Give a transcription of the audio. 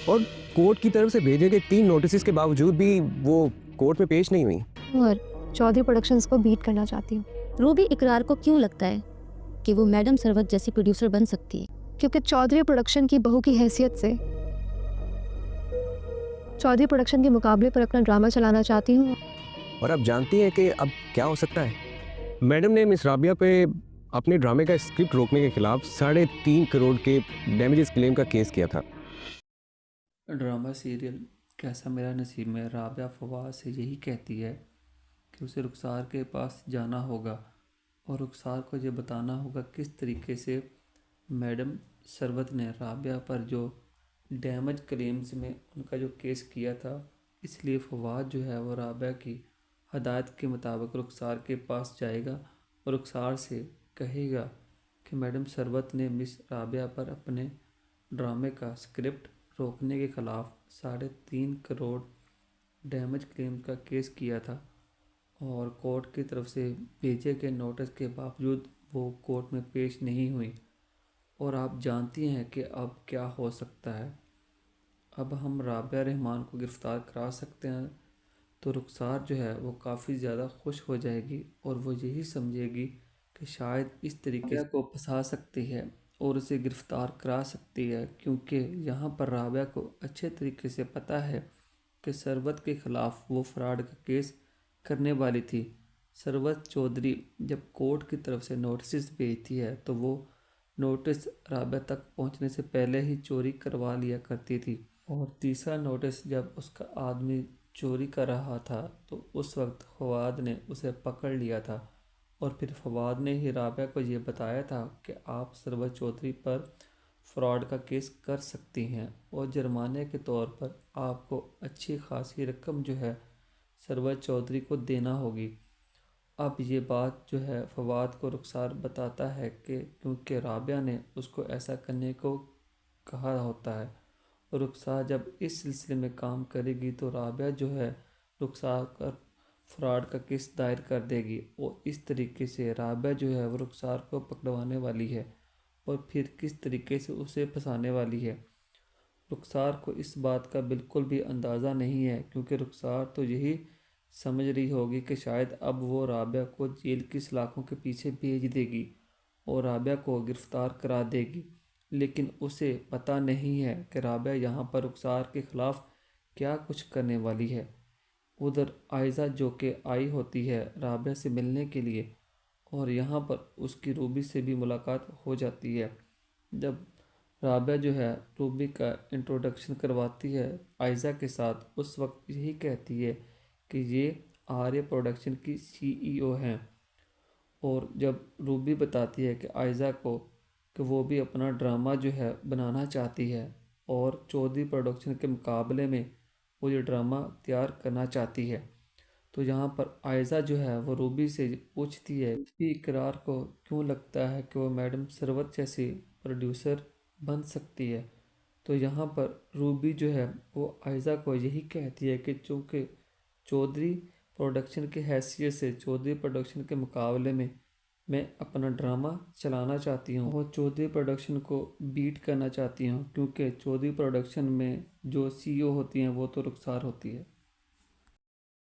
اور कोर्ट की तरफ से भेजे गए 3 नोटिस के बावजूद भी वो कोर्ट में पेश नहीं हुई। और चौधरी प्रोडक्शंस को बीट करना चाहती हूँ, रूबी इकरार को क्यों लगता है कि वो मैडम सरवत जैसी प्रोड्यूसर बन सकती है? क्योंकि चौधरी प्रोडक्शन की बहू की हैसियत से चौधरी प्रोडक्शन के मुकाबले पर अपना ड्रामा चलाना चाहती हूँ। और आप जानती हैं कि अब क्या हो सकता है? मैडम ने मिस राबिया पे अपने ड्रामे का स्क्रिप्ट रोकने के खिलाफ 3.5 करोड़ के डैमेजेस क्लेम का केस किया था। ड्रामा सीरियल कैसा मेरा नसीब में राबिया फवाद से यही कहती है कि उसे रुखसार के पास जाना होगा और रुखसार को ये बताना होगा किस तरीके से मैडम सरवत ने राबिया पर जो डैमेज क्लेम्स में उनका जो केस किया था, इसलिए फवाद जो है वो राबिया की हदायत के मुताबिक रुखसार के पास जाएगा और रुखसार से कहेगा कि मैडम सरवत ने मिस राबिया पर अपने ड्रामे का स्क्रिप्ट रोकने के खिलाफ 3.5 करोड़ डैमेज क्लेम का केस किया था और कोर्ट की तरफ से भेजे गए नोटिस के बावजूद वो कोर्ट में पेश नहीं हुई। और आप जानती हैं कि अब क्या हो सकता है। अब हम राबिया रहमान को गिरफ़्तार करा सकते हैं तो रुखसार जो है वो काफ़ी ज़्यादा खुश हो जाएगी और वो यही समझेगी कि शायद इस तरीके से को फंसा सकती है और उसे गिरफ़्तार करा सकती है, क्योंकि यहाँ पर राबिया को अच्छे तरीके से पता है कि सरवत के ख़िलाफ़ वो फ्रॉड का केस करने वाली थी। सरवत चौधरी जब कोर्ट की तरफ से नोटिस भेजती है तो वो नोटिस राबिया तक पहुँचने से पहले ही चोरी करवा लिया करती थी। और तीसरा नोटिस जब उसका आदमी चोरी कर रहा था तो उस वक्त फवाद ने उसे पकड़ लिया था और फिर फवाद ने ही राबिया को ये बताया था कि आप सरवत चौधरी पर फ्रॉड का केस कर सकती हैं और जुर्माने के तौर पर आपको अच्छी खासी रकम जो है सरवत चौधरी को देना होगी। अब ये बात जो है फवाद को रुखसार बताता है कि क्योंकि राबिया ने उसको ऐसा करने को कहा होता है। रुखसार जब इस सिलसिले में काम करेगी तो राबिया जो है रुखसार का फ्रॉड का केस दायर कर देगी और इस तरीके से राबिया जो है वो रुखसार को पकड़वाने वाली है और फिर किस तरीके से उसे फंसाने वाली है। रुखसार को इस बात का बिल्कुल भी अंदाज़ा नहीं है, क्योंकि रुखसार तो यही समझ रही होगी कि शायद अब वो राबिया को जेल की सलाखों के पीछे भेज देगी और राबिया को गिरफ़्तार करा देगी। लेकिन उसे पता नहीं है कि राबिया यहाँ पर रुखसार के ख़िलाफ़ क्या कुछ करने वाली है। उधर आयज़ा जो कि आई होती है राबिया से मिलने के लिए और यहाँ पर उसकी रूबी से भी मुलाकात हो जाती है। जब राबिया जो है रूबी का इंट्रोडक्शन करवाती है आयज़ा के साथ, उस वक्त यही कहती है कि ये आर्य प्रोडक्शन की सीईओ हैं। और जब रूबी बताती है कि आयज़ा को कि वो भी अपना ड्रामा जो है बनाना चाहती है और चौधरी प्रोडक्शन के मुकाबले में वो ये ड्रामा तैयार करना चाहती है, तो यहाँ पर आयज़ा जो है वो रूबी से पूछती है कि इकरार को क्यों लगता है कि वो मैडम सरवत जैसी प्रोड्यूसर बन सकती है। तो यहाँ पर रूबी जो है वो आयज़ा को यही कहती है कि चूँकि चौधरी प्रोडक्शन की हैसियत से चौधरी प्रोडक्शन के मुकाबले में मैं अपना ड्रामा चलाना चाहती हूँ और चौधरी प्रोडक्शन को बीट करना चाहती हूँ, क्योंकि चौधरी प्रोडक्शन में जो सीईओ होती हैं वो तो रुखसार होती है।